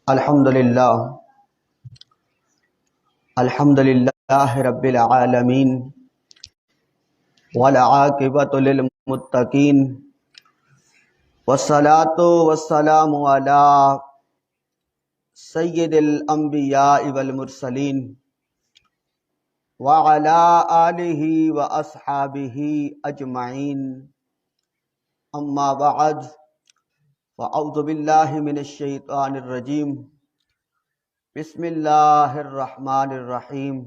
الحمدللہ الحمدللہ رب العالمین والعاقبۃ للمتقین والصلاة والسلام علی سید الانبیاء والمرسلین وعلی آلہ واصحابہ اجمعین، اما بعد فاعوذ باللہ من الشیطان الرجیم، بسم اللہ الرحمن الرحیم۔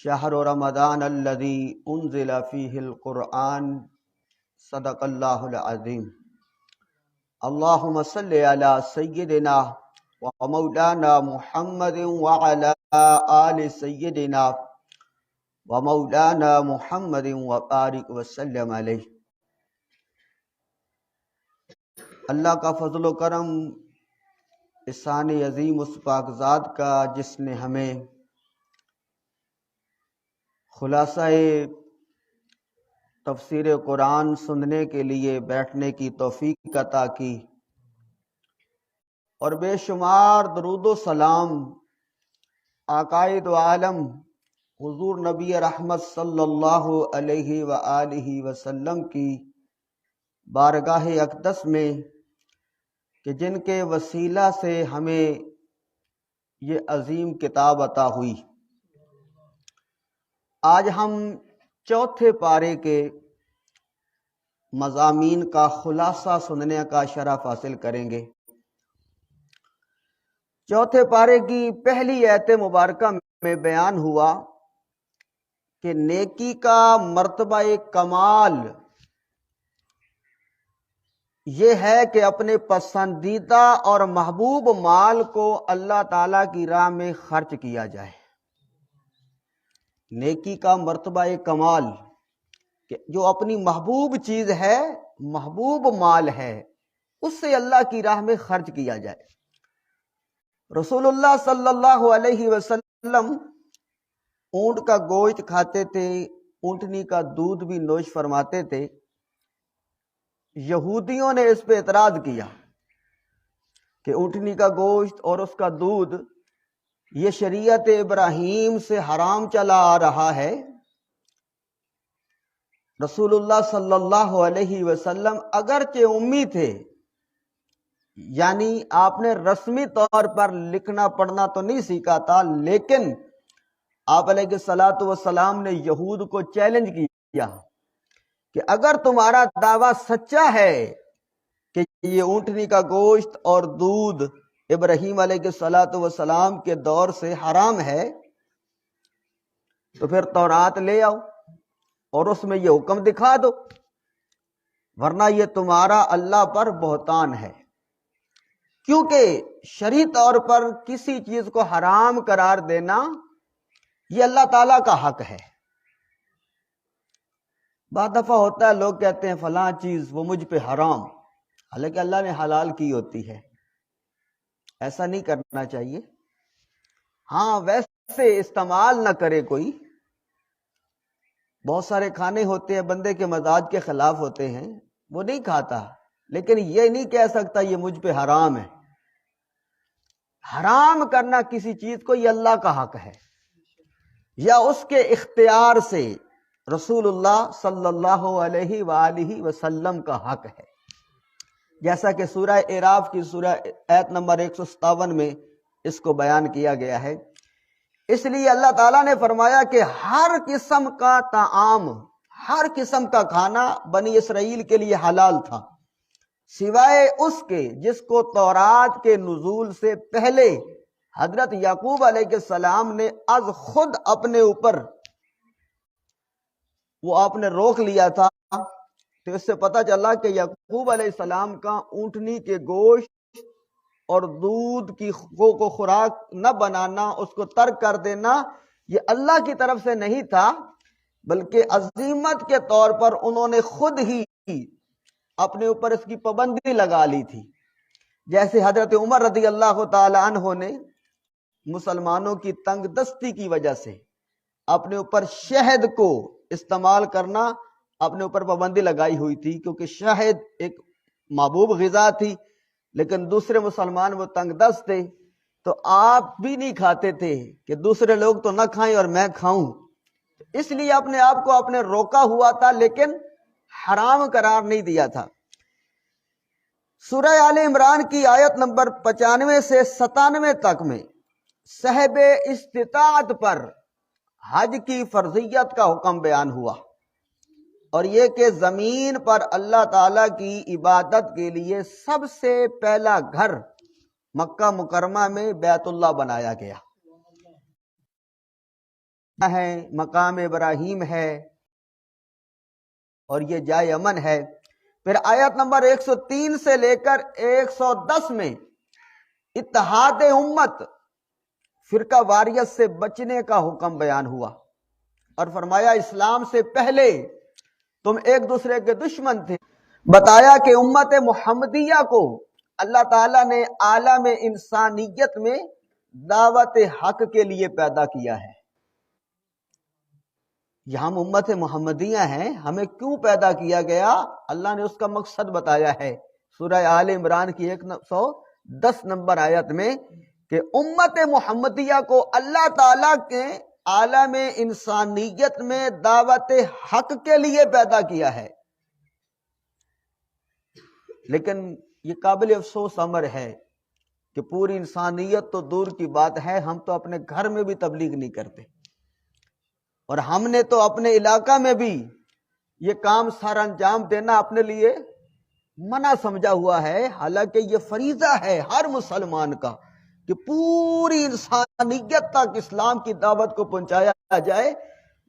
شہر رمضان الذی انزل فیہ القرآن، صدق اللہ العظیم۔ اللہم صلی علی سیدنا و مولانا محمد وعلی آل سیدنا و مولانا محمد وبارک وسلم علیہ۔ اللہ کا فضل و کرم، احسان عظیم اس پاک ذات کا جس نے ہمیں خلاصہ تفسیر قرآن سننے کے لیے بیٹھنے کی توفیق عطا کی، اور بے شمار درود و سلام عقائد و عالم حضور نبی رحمت صلی اللہ علیہ وآلہ وسلم کی بارگاہ اقدس میں، کہ جن کے وسیلہ سے ہمیں یہ عظیم کتاب عطا ہوئی۔ آج ہم چوتھے پارے کے مضامین کا خلاصہ سننے کا شرف حاصل کریں گے۔ چوتھے پارے کی پہلی آیت مبارکہ میں بیان ہوا کہ نیکی کا مرتبہ کمال یہ ہے کہ اپنے پسندیدہ اور محبوب مال کو اللہ تعالیٰ کی راہ میں خرچ کیا جائے۔ نیکی کا مرتبہ کمال کہ جو اپنی محبوب چیز ہے، محبوب مال ہے، اس سے اللہ کی راہ میں خرچ کیا جائے۔ رسول اللہ صلی اللہ علیہ وسلم اونٹ کا گوشت کھاتے تھے، اونٹنی کا دودھ بھی نوش فرماتے تھے۔ یہودیوں نے اس پہ اعتراض کیا کہ اونٹنی کا گوشت اور اس کا دودھ یہ شریعت ابراہیم سے حرام چلا آ رہا ہے۔ رسول اللہ صلی اللہ علیہ وسلم اگرچہ امی تھے، یعنی آپ نے رسمی طور پر لکھنا پڑھنا تو نہیں سیکھا تھا، لیکن آپ علیہ الصلوۃ والسلام نے یہود کو چیلنج کیا کہ اگر تمہارا دعویٰ سچا ہے کہ یہ اونٹنی کا گوشت اور دودھ ابراہیم علیہ الصلوۃ والسلام کے دور سے حرام ہے، تو پھر تورات لے آؤ اور اس میں یہ حکم دکھا دو، ورنہ یہ تمہارا اللہ پر بہتان ہے۔ کیونکہ شرعی طور پر کسی چیز کو حرام قرار دینا یہ اللہ تعالیٰ کا حق ہے۔ بعض دفعہ ہوتا ہے لوگ کہتے ہیں فلاں چیز وہ مجھ پہ حرام، حالانکہ اللہ نے حلال کی ہوتی ہے۔ ایسا نہیں کرنا چاہیے۔ ہاں، ویسے استعمال نہ کرے کوئی۔ بہت سارے کھانے ہوتے ہیں بندے کے مزاج کے خلاف ہوتے ہیں، وہ نہیں کھاتا، لیکن یہ نہیں کہہ سکتا یہ مجھ پہ حرام ہے۔ حرام کرنا کسی چیز کو یہ اللہ کا حق ہے، یا اس کے اختیار سے رسول اللہ صلی اللہ علیہ وآلہ وسلم کا حق ہے، جیسا کہ سورہ اعراف کی سورہ آیت نمبر 157 میں اس کو بیان کیا گیا ہے۔ اس لیے اللہ تعالیٰ نے فرمایا کہ ہر قسم کا طعام، ہر قسم کا کھانا بنی اسرائیل کے لیے حلال تھا، سوائے اس کے جس کو تورات کے نزول سے پہلے حضرت یعقوب علیہ السلام نے از خود اپنے اوپر وہ آپ نے روک لیا تھا۔ تو اس سے پتہ چلا کہ یعقوب علیہ السلام کا اونٹنی کے گوشت اور دودھ کی کو خوراک نہ بنانا، اس کو ترک کر دینا، یہ اللہ کی طرف سے نہیں تھا، بلکہ عزیمت کے طور پر انہوں نے خود ہی اپنے اوپر اس کی پابندی لگا لی تھی۔ جیسے حضرت عمر رضی اللہ تعالی عنہ نے مسلمانوں کی تنگ دستی کی وجہ سے اپنے اوپر شہد کو استعمال کرنا اپنے اوپر پابندی لگائی ہوئی تھی، کیونکہ شہد ایک محبوب غذا تھی، لیکن دوسرے مسلمان وہ تنگ دست تھے، تو آپ بھی نہیں کھاتے تھے کہ دوسرے لوگ تو نہ کھائیں اور میں کھاؤں، اس لیے اپنے آپ کو آپ نے روکا ہوا تھا، لیکن حرام قرار نہیں دیا تھا۔ سورہ آل عمران کی آیت نمبر 95 سے 97 تک میں صاحب استطاعت پر حج کی فرضیت کا حکم بیان ہوا، اور یہ کہ زمین پر اللہ تعالی کی عبادت کے لیے سب سے پہلا گھر مکہ مکرمہ میں بیت اللہ بنایا گیا ہے، مقام ابراہیم ہے، اور یہ جائے امن ہے۔ پھر آیت نمبر 103 سے لے کر 110 میں اتحاد امت، فرقہ واریت سے بچنے کا حکم بیان ہوا، اور فرمایا اسلام سے پہلے تم ایک دوسرے کے دشمن تھے۔ بتایا کہ امت محمدیہ کو اللہ تعالیٰ نے عالم انسانیت میں دعوت حق کے لیے پیدا کیا ہے۔ یہ ہم امت محمدیہ ہیں، ہمیں کیوں پیدا کیا گیا؟ اللہ نے اس کا مقصد بتایا ہے سورہ آل عمران کی 110 نمبر آیت میں، کہ امت محمدیہ کو اللہ تعالیٰ کے عالم انسانیت میں دعوت حق کے لیے پیدا کیا ہے۔ لیکن یہ قابل افسوس امر ہے کہ پوری انسانیت تو دور کی بات ہے، ہم تو اپنے گھر میں بھی تبلیغ نہیں کرتے، اور ہم نے تو اپنے علاقہ میں بھی یہ کام سر انجام دینا اپنے لیے منع سمجھا ہوا ہے، حالانکہ یہ فریضہ ہے ہر مسلمان کا کہ پوری انسانیت تک اسلام کی دعوت کو پہنچایا جائے۔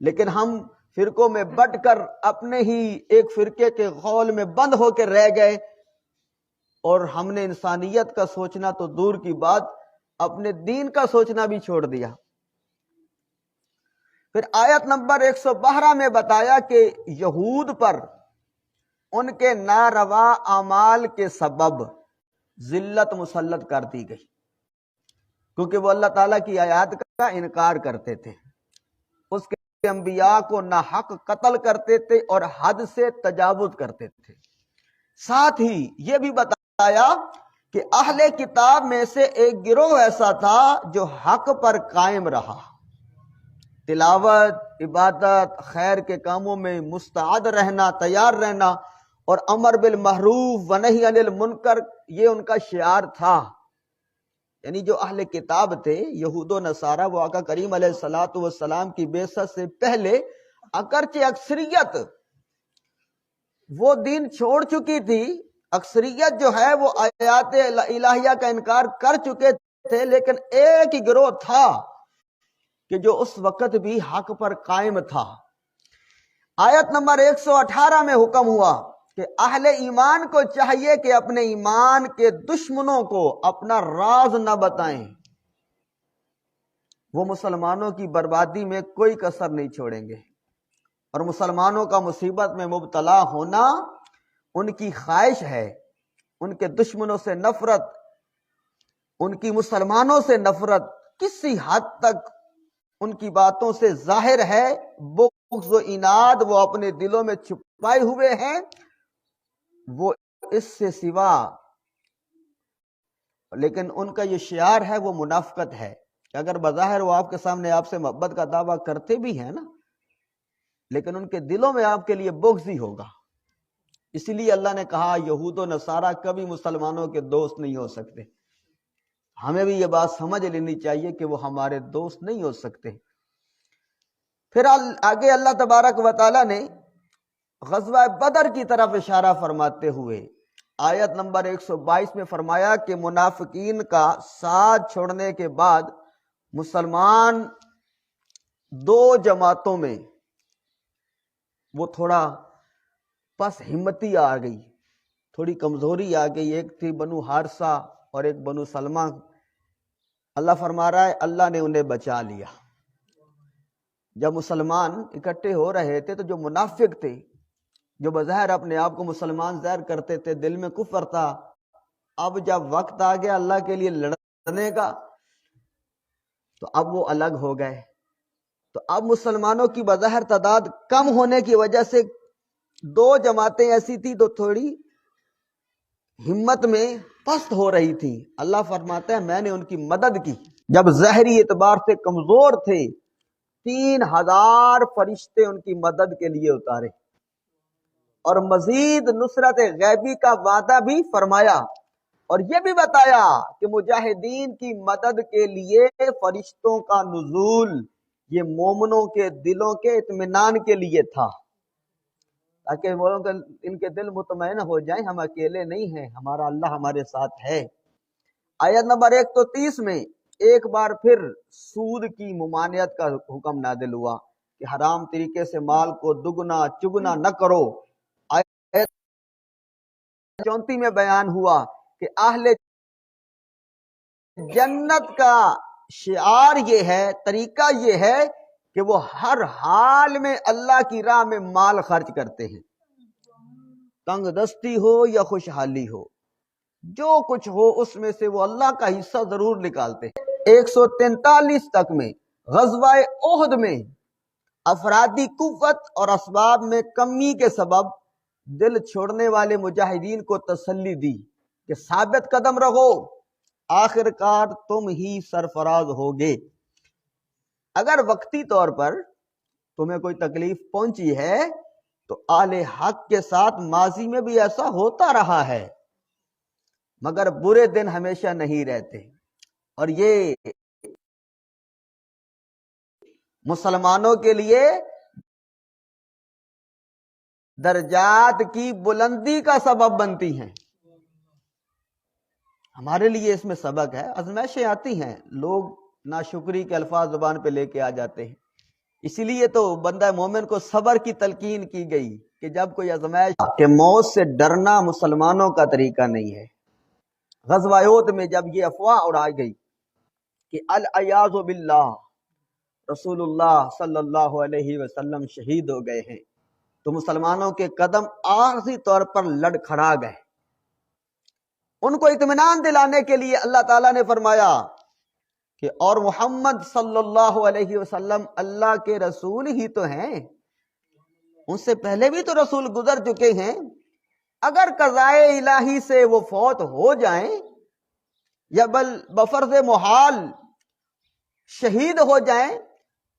لیکن ہم فرقوں میں بٹ کر اپنے ہی ایک فرقے کے قول میں بند ہو کے رہ گئے، اور ہم نے انسانیت کا سوچنا تو دور کی بات، اپنے دین کا سوچنا بھی چھوڑ دیا۔ پھر آیت نمبر 112 میں بتایا کہ یہود پر ان کے ناروا اعمال کے سبب ذلت مسلط کر دی گئی، کیونکہ وہ اللہ تعالیٰ کی آیات کا انکار کرتے تھے، اس کے انبیاء کو ناحق قتل کرتے تھے اور حد سے تجاوز کرتے تھے۔ ساتھ ہی یہ بھی بتایا کہ اہل کتاب میں سے ایک گروہ ایسا تھا جو حق پر قائم رہا، تلاوت، عبادت، خیر کے کاموں میں مستعد رہنا، تیار رہنا، اور امر بالمعروف و نہی عن المنکر، یہ ان کا شعار تھا۔ یعنی جو اہل کتاب تھے، یہود و نصارہ، وہ آقا کریم علیہ الصلوۃ والسلام کی بعثت سے پہلے اگرچہ اکثریت وہ دین چھوڑ چکی تھی، اکثریت جو ہے وہ آیات الہیہ کا انکار کر چکے تھے، لیکن ایک ہی گروہ تھا کہ جو اس وقت بھی حق پر قائم تھا۔ آیت نمبر 118 میں حکم ہوا کہ اہل ایمان کو چاہیے کہ اپنے ایمان کے دشمنوں کو اپنا راز نہ بتائیں، وہ مسلمانوں کی بربادی میں کوئی کسر نہیں چھوڑیں گے، اور مسلمانوں کا مصیبت میں مبتلا ہونا ان کی خواہش ہے، ان کے دشمنوں سے نفرت، ان کی مسلمانوں سے نفرت کسی حد تک ان کی باتوں سے ظاہر ہے، بغض و عناد وہ اپنے دلوں میں چھپائے ہوئے ہیں، وہ اس سے سوا، لیکن ان کا یہ شعار ہے، وہ منافقت ہے کہ اگر بظاہر وہ آپ کے سامنے آپ سے محبت کا دعویٰ کرتے بھی ہیں نا، لیکن ان کے دلوں میں آپ کے لیے بغض ہی ہوگا۔ اسی لیے اللہ نے کہا یہود و نصارہ کبھی مسلمانوں کے دوست نہیں ہو سکتے۔ ہمیں بھی یہ بات سمجھ لینی چاہیے کہ وہ ہمارے دوست نہیں ہو سکتے۔ پھر آگے اللہ تبارک و تعالی نے غزوہ بدر کی طرف اشارہ فرماتے ہوئے آیت نمبر 122 میں فرمایا کہ منافقین کا ساتھ چھوڑنے کے بعد مسلمان دو جماعتوں میں وہ تھوڑا پس ہمتی آ گئی، تھوڑی کمزوری آ گئی۔ ایک تھی بنو حارثہ اور ایک بنو سلمہ۔ اللہ فرما رہا ہے اللہ نے انہیں بچا لیا۔ جب مسلمان اکٹھے ہو رہے تھے تو جو منافق تھے، جو بظاہر اپنے آپ کو مسلمان ظاہر کرتے تھے، دل میں کفر تھا، اب جب وقت آ گیا اللہ کے لیے لڑنے کا تو اب وہ الگ ہو گئے۔ تو اب مسلمانوں کی بظاہر تعداد کم ہونے کی وجہ سے دو جماعتیں ایسی تھی تو تھوڑی ہمت میں پست ہو رہی تھی، اللہ فرماتا ہے میں نے ان کی مدد کی۔ جب ظاہری اعتبار سے کمزور تھے 3000 فرشتے ان کی مدد کے لیے اتارے، اور مزید نصرت غیبی کا وعدہ بھی فرمایا، اور یہ بھی بتایا کہ مجاہدین کی مدد کے لیے فرشتوں کا نزول یہ مومنوں کے دلوں کے اطمینان کے لیے تھا، تاکہ وہ ان کے دل مطمئن ہو جائیں ہم اکیلے نہیں ہیں، ہمارا اللہ ہمارے ساتھ ہے۔ آیت نمبر 130 میں ایک بار پھر سود کی ممانعت کا حکم نازل ہوا کہ حرام طریقے سے مال کو دگنا چگنا نہ کرو۔ آیت 34 میں بیان ہوا کہ اہل جنت کا شعار یہ ہے، طریقہ یہ ہے کہ وہ ہر حال میں اللہ کی راہ میں مال خرچ کرتے ہیں، تنگ دستی ہو یا خوشحالی ہو، جو کچھ ہو اس میں سے وہ اللہ کا حصہ ضرور نکالتے ہیں۔ 143 تک میں غزوہ احد میں افرادی قوت اور اسباب میں کمی کے سبب دل چھوڑنے والے مجاہدین کو تسلی دی کہ ثابت قدم رہو، آخر کار تم ہی سرفراز ہوگے۔ اگر وقتی طور پر تمہیں کوئی تکلیف پہنچی ہے تو اہل حق کے ساتھ ماضی میں بھی ایسا ہوتا رہا ہے، مگر برے دن ہمیشہ نہیں رہتے، اور یہ مسلمانوں کے لیے درجات کی بلندی کا سبب بنتی ہیں۔ ہمارے لیے اس میں سبق ہے، آزمائشیں آتی ہیں، لوگ ناشکری کے الفاظ زبان پہ لے کے آ جاتے ہیں، اسی لیے تو بندہ مومن کو صبر کی تلقین کی گئی کہ جب کوئی آزمائش کہ موت سے ڈرنا مسلمانوں کا طریقہ نہیں ہے۔ غزوہ احد میں جب یہ افواہ اڑائی گئی کہ العیاذ باللہ رسول اللہ صلی اللہ علیہ وسلم شہید ہو گئے ہیں، تو مسلمانوں کے قدم عارضی طور پر لڑکھڑا گئے۔ ان کو اطمینان دلانے کے لیے اللہ تعالیٰ نے فرمایا کہ اور محمد صلی اللہ علیہ وسلم اللہ کے رسول ہی تو ہیں، ان سے پہلے بھی تو رسول گزر چکے ہیں، اگر قضائے الہی سے وہ فوت ہو جائیں یا بفرض محال شہید ہو جائیں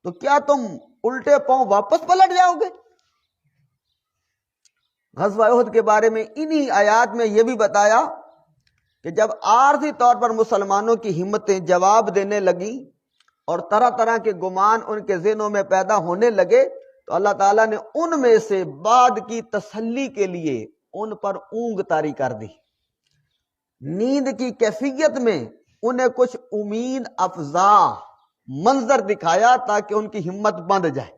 تو کیا تم الٹے پاؤں واپس پلٹ جاؤ گے؟ غزوہ احد کے بارے میں انہی آیات میں یہ بھی بتایا کہ جب عارضی طور پر مسلمانوں کی ہمتیں جواب دینے لگی اور طرح طرح کے گمان ان کے ذہنوں میں پیدا ہونے لگے تو اللہ تعالیٰ نے ان میں سے بعد کی تسلی کے لیے ان پر اونگ طاری کر دی، نیند کی کیفیت میں انہیں کچھ امید افزا منظر دکھایا تاکہ ان کی ہمت بندھ جائے۔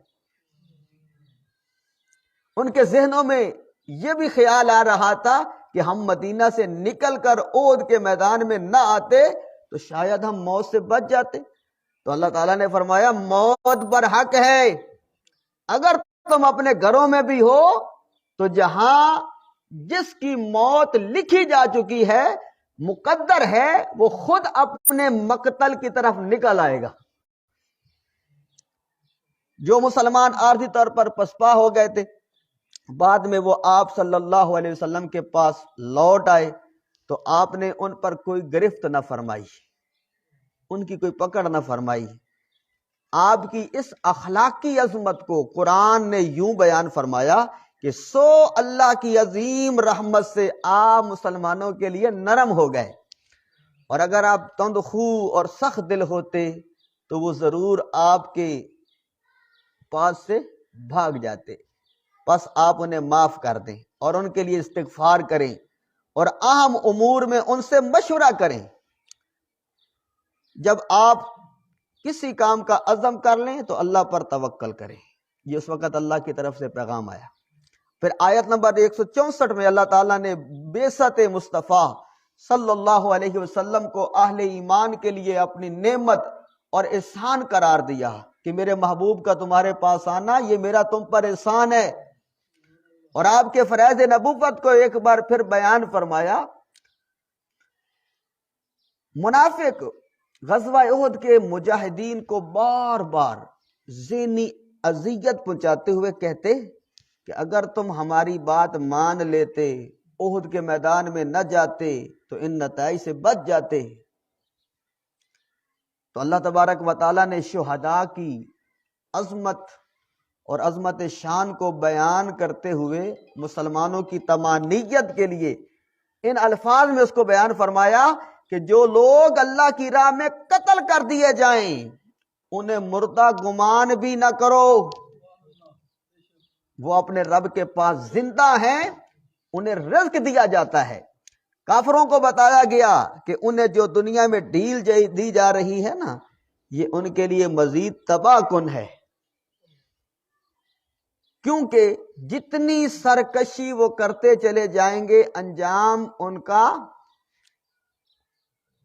ان کے ذہنوں میں یہ بھی خیال آ رہا تھا کہ ہم مدینہ سے نکل کر احد کے میدان میں نہ آتے تو شاید ہم موت سے بچ جاتے، تو اللہ تعالیٰ نے فرمایا موت پر حق ہے، اگر تم اپنے گھروں میں بھی ہو تو جہاں جس کی موت لکھی جا چکی ہے مقدر ہے وہ خود اپنے مقتل کی طرف نکل آئے گا۔ جو مسلمان عارضی طور پر پسپا ہو گئے تھے بعد میں وہ آپ صلی اللہ علیہ وسلم کے پاس لوٹ آئے تو آپ نے ان پر کوئی گرفت نہ فرمائی، ان کی کوئی پکڑ نہ فرمائی۔ آپ کی اس اخلاقی عظمت کو قرآن نے یوں بیان فرمایا کہ سو اللہ کی عظیم رحمت سے آپ مسلمانوں کے لیے نرم ہو گئے، اور اگر آپ تند خو اور سخت دل ہوتے تو وہ ضرور آپ کے پاس سے بھاگ جاتے، بس آپ انہیں معاف کر دیں اور ان کے لیے استغفار کریں اور اہم امور میں ان سے مشورہ کریں۔ جب آپ کسی کام کا عزم کر لیں تو اللہ پر توکل کریں۔ یہ اس وقت اللہ کی طرف سے پیغام آیا۔ پھر آیت نمبر 164 میں اللہ تعالیٰ نے بعثت مصطفیٰ صلی اللہ علیہ وسلم کو اہل ایمان کے لیے اپنی نعمت اور احسان قرار دیا کہ میرے محبوب کا تمہارے پاس آنا یہ میرا تم پر احسان ہے، اور آپ کے فریض نبوت کو ایک بار پھر بیان فرمایا۔ منافق غزوہ احد کے مجاہدین کو بار بار ذہنی اذیت پہنچاتے ہوئے کہتے کہ اگر تم ہماری بات مان لیتے احد کے میدان میں نہ جاتے تو ان نتائج سے بچ جاتے۔ تو اللہ تبارک و تعالیٰ نے شہداء کی عظمت اور عظمت شان کو بیان کرتے ہوئے مسلمانوں کی طمانینت کے لیے ان الفاظ میں اس کو بیان فرمایا کہ جو لوگ اللہ کی راہ میں قتل کر دیے جائیں انہیں مردہ گمان بھی نہ کرو، وہ اپنے رب کے پاس زندہ ہیں، انہیں رزق دیا جاتا ہے۔ کافروں کو بتایا گیا کہ انہیں جو دنیا میں ڈھیل دی جا رہی ہے نا، یہ ان کے لیے مزید تباہ کن ہے، کیونکہ جتنی سرکشی وہ کرتے چلے جائیں گے انجام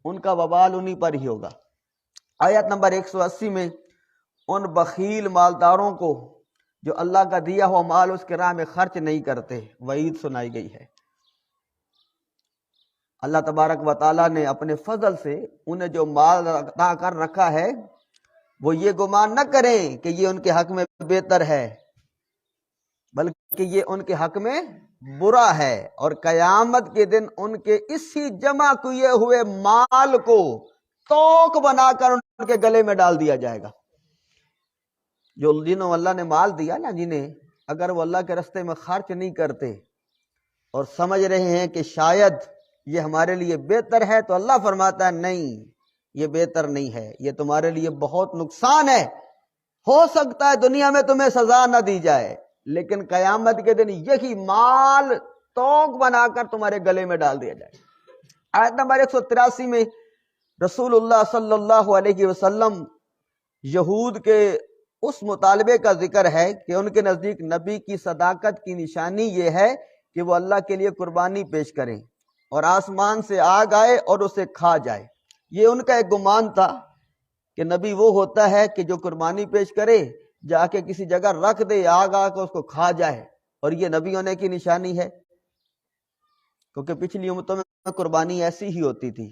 ان کا وبال انہی پر ہی ہوگا۔ آیت نمبر 180 میں ان بخیل مالداروں کو جو اللہ کا دیا ہوا مال اس کے راہ میں خرچ نہیں کرتے وعید سنائی گئی ہے۔ اللہ تبارک و تعالیٰ نے اپنے فضل سے انہیں جو مال عطا کر رکھا ہے وہ یہ گمان نہ کریں کہ یہ ان کے حق میں بہتر ہے، بلکہ یہ ان کے حق میں برا ہے، اور قیامت کے دن ان کے اسی جمع کیے ہوئے مال کو توق بنا کر ان کے گلے میں ڈال دیا جائے گا۔ جنہوں اللہ نے مال دیا نا، جنہیں اگر وہ اللہ کے راستے میں خرچ نہیں کرتے اور سمجھ رہے ہیں کہ شاید یہ ہمارے لیے بہتر ہے، تو اللہ فرماتا ہے نہیں، یہ بہتر نہیں ہے، یہ تمہارے لیے بہت نقصان ہے۔ ہو سکتا ہے دنیا میں تمہیں سزا نہ دی جائے، لیکن قیامت کے دن یہی مال توق بنا کر تمہارے گلے میں ڈال دیا جائے۔ آیت نمبر 183 میں رسول اللہ صلی اللہ علیہ وسلم یہود کے اس مطالبے کا ذکر ہے کہ ان کے نزدیک نبی کی صداقت کی نشانی یہ ہے کہ وہ اللہ کے لیے قربانی پیش کریں اور آسمان سے آگ آئے اور اسے کھا جائے۔ یہ ان کا ایک گمان تھا کہ نبی وہ ہوتا ہے کہ جو قربانی پیش کرے، جا کے کسی جگہ رکھ دے، آگ آ کے اس کو کھا جائے، اور یہ نبی ہونے کی نشانی ہے، کیونکہ پچھلی امتوں میں قربانی ایسی ہی ہوتی تھی،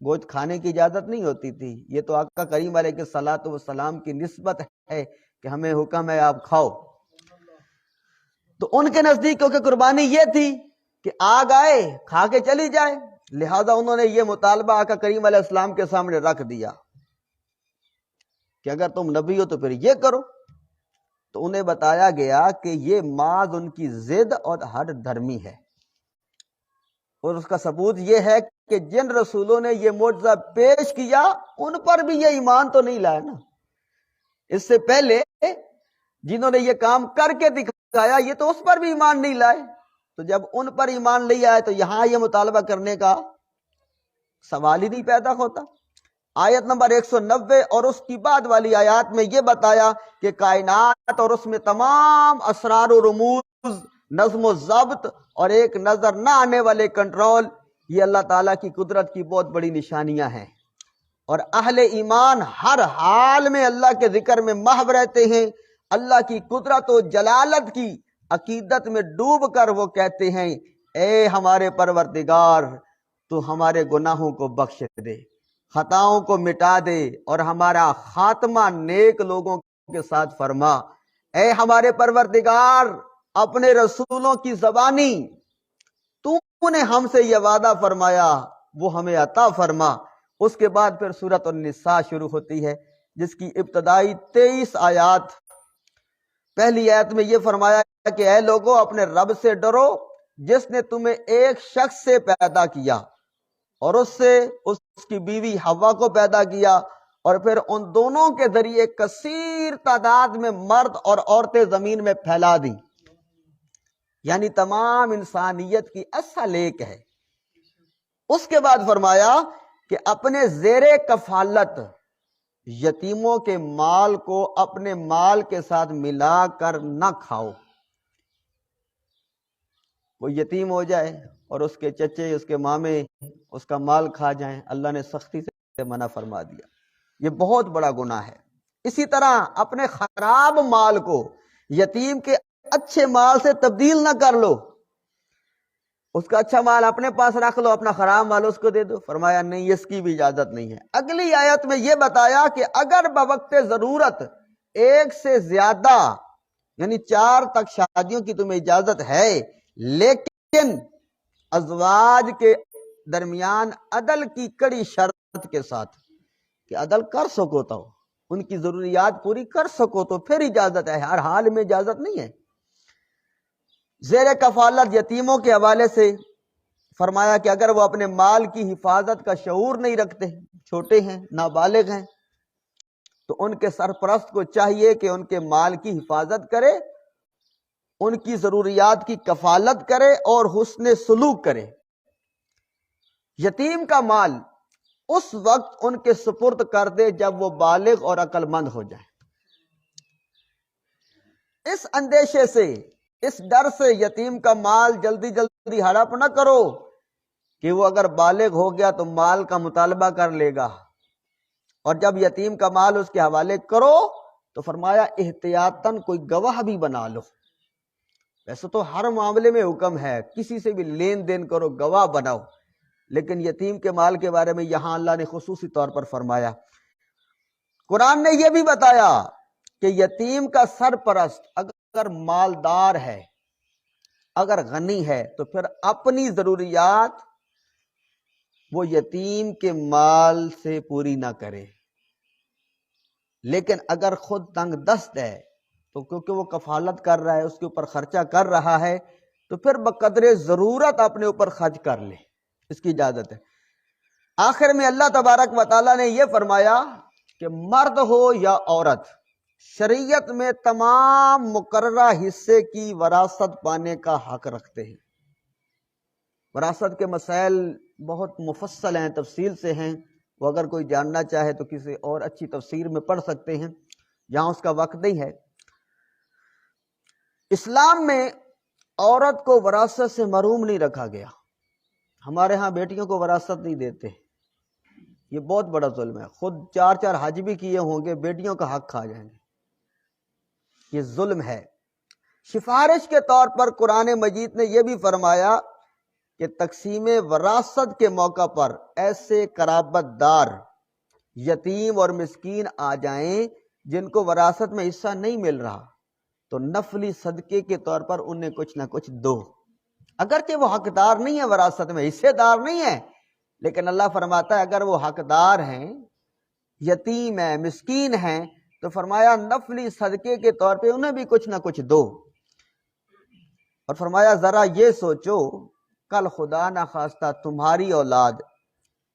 گوشت کھانے کی اجازت نہیں ہوتی تھی۔ یہ تو آقا کریم علیہ الصلوۃ والسلام کی نسبت ہے کہ ہمیں حکم ہے آپ کھاؤ۔ تو ان کے نزدیک کیونکہ قربانی یہ تھی کہ آگ آئے کھا کے چلی جائے، لہذا انہوں نے یہ مطالبہ آقا کریم علیہ السلام کے سامنے رکھ دیا کہ اگر تم نبی ہو تو پھر یہ کرو۔ تو انہیں بتایا گیا کہ یہ محض ان کی ضد اور ہٹ دھرمی ہے، اور اس کا ثبوت یہ ہے کہ جن رسولوں نے یہ معجزہ پیش کیا ان پر بھی یہ ایمان تو نہیں لائے نا۔ اس سے پہلے جنہوں نے یہ کام کر کے دکھایا یہ تو اس پر بھی ایمان نہیں لائے، تو جب ان پر ایمان نہیں آئے تو یہاں یہ مطالبہ کرنے کا سوال ہی نہیں پیدا ہوتا۔ آیت نمبر 190 اور اس کی بعد والی آیات میں یہ بتایا کہ کائنات اور اس میں تمام اسرار و رموز، نظم و ضبط اور ایک نظر نہ آنے والے کنٹرول، یہ اللہ تعالیٰ کی قدرت کی بہت بڑی نشانیاں ہیں، اور اہل ایمان ہر حال میں اللہ کے ذکر میں محو رہتے ہیں۔ اللہ کی قدرت و جلالت کی عقیدت میں ڈوب کر وہ کہتے ہیں اے ہمارے پروردگار تو ہمارے گناہوں کو بخش دے، خطاؤں کو مٹا دے، اور ہمارا خاتمہ نیک لوگوں کے ساتھ فرما۔ اے ہمارے پروردگار اپنے رسولوں کی زبانی تو نے ہم سے یہ وعدہ فرمایا وہ ہمیں عطا فرما۔ اس کے بعد پھر سورۃ النساء شروع ہوتی ہے جس کی ابتدائی 23 آیات۔ پہلی آیت میں یہ فرمایا کہ اے لوگو اپنے رب سے ڈرو جس نے تمہیں ایک شخص سے پیدا کیا اور اس سے اس کی بیوی حوا کو پیدا کیا، اور پھر ان دونوں کے ذریعے کثیر تعداد میں مرد اور عورتیں زمین میں پھیلا دی، یعنی تمام انسانیت کی اصل ایک ہے۔ اس کے بعد فرمایا کہ اپنے زیر کفالت یتیموں کے مال کو اپنے مال کے ساتھ ملا کر نہ کھاؤ۔ وہ یتیم ہو جائے اور اس کے چچے اس کے مامے اس کا مال کھا جائیں، اللہ نے سختی سے منع فرما دیا، یہ بہت بڑا گناہ ہے۔ اسی طرح اپنے خراب مال کو یتیم کے اچھے مال سے تبدیل نہ کر لو، اس کا اچھا مال اپنے پاس رکھ لو، اپنا خراب مال اس کو دے دو۔ فرمایا نہیں، اس کی بھی اجازت نہیں ہے۔ اگلی آیت میں یہ بتایا کہ اگر بوقت ضرورت ایک سے زیادہ یعنی 4 تک شادیوں کی تمہیں اجازت ہے، لیکن ازواج کے درمیان عدل کی کڑی شرط کے ساتھ کہ عدل کر سکو تو ان کی ضروریات پوری کر سکو تو پھر اجازت ہے، ہر حال میں اجازت نہیں ہے۔ زیر کفالت یتیموں کے حوالے سے فرمایا کہ اگر وہ اپنے مال کی حفاظت کا شعور نہیں رکھتے، چھوٹے ہیں، نابالغ ہیں، تو ان کے سرپرست کو چاہیے کہ ان کے مال کی حفاظت کرے، ان کی ضروریات کی کفالت کرے اور حسن سلوک کرے۔ یتیم کا مال اس وقت ان کے سپرد کر دے جب وہ بالغ اور عقل مند ہو جائے۔ اس اندیشے سے، اس ڈر سے یتیم کا مال جلدی جلدی ہڑپ نہ کرو کہ وہ اگر بالغ ہو گیا تو مال کا مطالبہ کر لے گا، اور جب یتیم کا مال اس کے حوالے کرو تو فرمایا احتیاطاً کوئی گواہ بھی بنا لو۔ ویسے تو ہر معاملے میں حکم ہے کسی سے بھی لین دین کرو، گواہ بناؤ، لیکن یتیم کے مال کے بارے میں یہاں اللہ نے خصوصی طور پر فرمایا۔ قرآن نے یہ بھی بتایا کہ یتیم کا سرپرست اگر مالدار ہے، اگر غنی ہے، تو پھر اپنی ضروریات وہ یتیم کے مال سے پوری نہ کرے، لیکن اگر خود تنگ دست ہے تو کیونکہ وہ کفالت کر رہا ہے، اس کے اوپر خرچہ کر رہا ہے، تو پھر بقدر ضرورت اپنے اوپر خرچ کر لے، اس کی اجازت ہے۔ آخر میں اللہ تبارک و تعالیٰ نے یہ فرمایا کہ مرد ہو یا عورت، شریعت میں تمام مقررہ حصے کی وراثت پانے کا حق رکھتے ہیں۔ وراثت کے مسائل بہت مفصل ہیں، تفصیل سے ہیں، وہ اگر کوئی جاننا چاہے تو کسی اور اچھی تفسیر میں پڑھ سکتے ہیں، یہاں اس کا وقت نہیں ہے۔ اسلام میں عورت کو وراثت سے محروم نہیں رکھا گیا۔ ہمارے ہاں بیٹیوں کو وراثت نہیں دیتے، یہ بہت بڑا ظلم ہے۔ خود 4 حج بھی کیے ہوں گے، بیٹیوں کا حق کھا جائیں گے، یہ ظلم ہے۔ سفارش کے طور پر قرآن مجید نے یہ بھی فرمایا کہ تقسیم وراثت کے موقع پر ایسے قرابت دار یتیم اور مسکین آ جائیں جن کو وراثت میں حصہ نہیں مل رہا، تو نفلی صدقے کے طور پر انہیں کچھ نہ کچھ دو، اگرچہ وہ حقدار نہیں ہے، وراثت میں حصے دار نہیں ہے، لیکن اللہ فرماتا ہے اگر وہ حقدار ہیں، یتیم ہیں، مسکین ہیں، تو فرمایا نفلی صدقے کے طور پہ انہیں بھی کچھ نہ کچھ دو۔ اور فرمایا ذرا یہ سوچو کل خدا نہ خواستہ تمہاری اولاد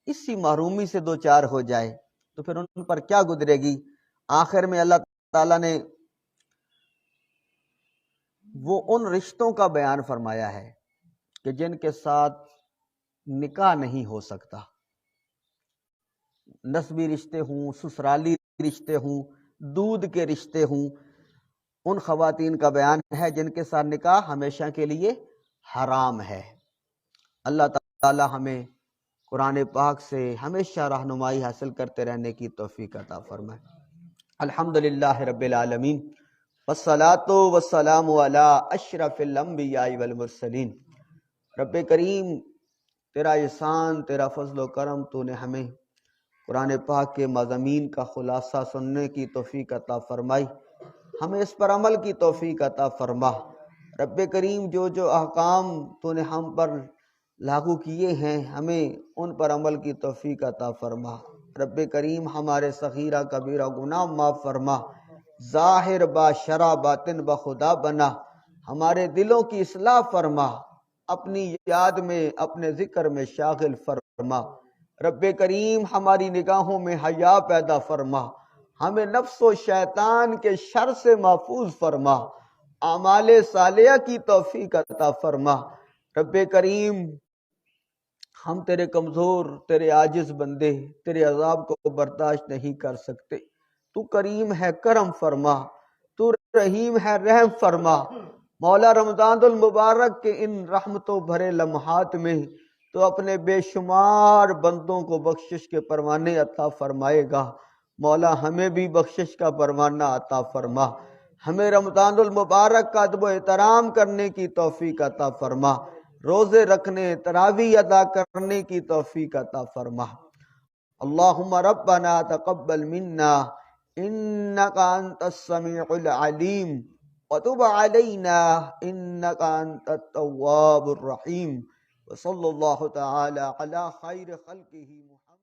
اسی محرومی سے دو چار ہو جائے تو پھر ان پر کیا گزرے گی۔ آخر میں اللہ تعالیٰ نے وہ ان رشتوں کا بیان فرمایا ہے کہ جن کے ساتھ نکاح نہیں ہو سکتا، نسبی رشتے ہوں، سسرالی رشتے ہوں، دودھ کے رشتے ہوں، ان خواتین کا بیان ہے جن کے ساتھ نکاح ہمیشہ کے لیے حرام ہے۔ اللہ تعالی ہمیں قرآن پاک سے ہمیشہ رہنمائی حاصل کرتے رہنے کی توفیق عطا فرمائے۔ الحمدللہ رب العالمین، والصلاة والسلام علی اشرف الانبیاء والمرسلین۔ رب کریم تیرا احسان، تیرا فضل و کرم، تو نے ہمیں قرآن پاک کے مضامین کا خلاصہ سننے کی توفیق عطا فرمائی، ہمیں اس پر عمل کی توفیق عطا فرما۔ رب کریم جو جو احکام تو نے ہم پر لاگو کیے ہیں ہمیں ان پر عمل کی توفیق عطا فرما۔ رب کریم ہمارے صغیرہ کبیرہ گناہ معاف فرما، ظاہر با شرع باطن با خدا بنا، ہمارے دلوں کی اصلاح فرما، اپنی یاد میں اپنے ذکر میں شاغل فرما۔ رب کریم ہماری نگاہوں میں حیا پیدا فرما، ہمیں نفس و شیطان کے شر سے محفوظ فرما، اعمال صالحہ کی توفیق عطا فرما۔ رب کریم ہم تیرے کمزور، تیرے عاجز بندے تیرے عذاب کو برداشت نہیں کر سکتے، تو کریم ہے کرم فرما، تو رحیم ہے رحم فرما۔ مولا رمضان المبارک کے ان رحمتوں بھرے لمحات میں تو اپنے بے شمار بندوں کو بخشش کے پروانے عطا فرمائے گا۔ مولا ہمیں بھی بخشش کا پروانہ عطا فرما، ہمیں رمضان المبارک کا ادب و احترام کرنے کی توفیق عطا فرما، روزے رکھنے، تراویح ادا کرنے کی توفیق عطا فرما۔ اللہم ربنا تقبل منا انکا انت السمیع العلیم وتب علینا انکا انت التواب الرحیم۔ وصلی اللہ تعالی علی خیر خلقہ محمد.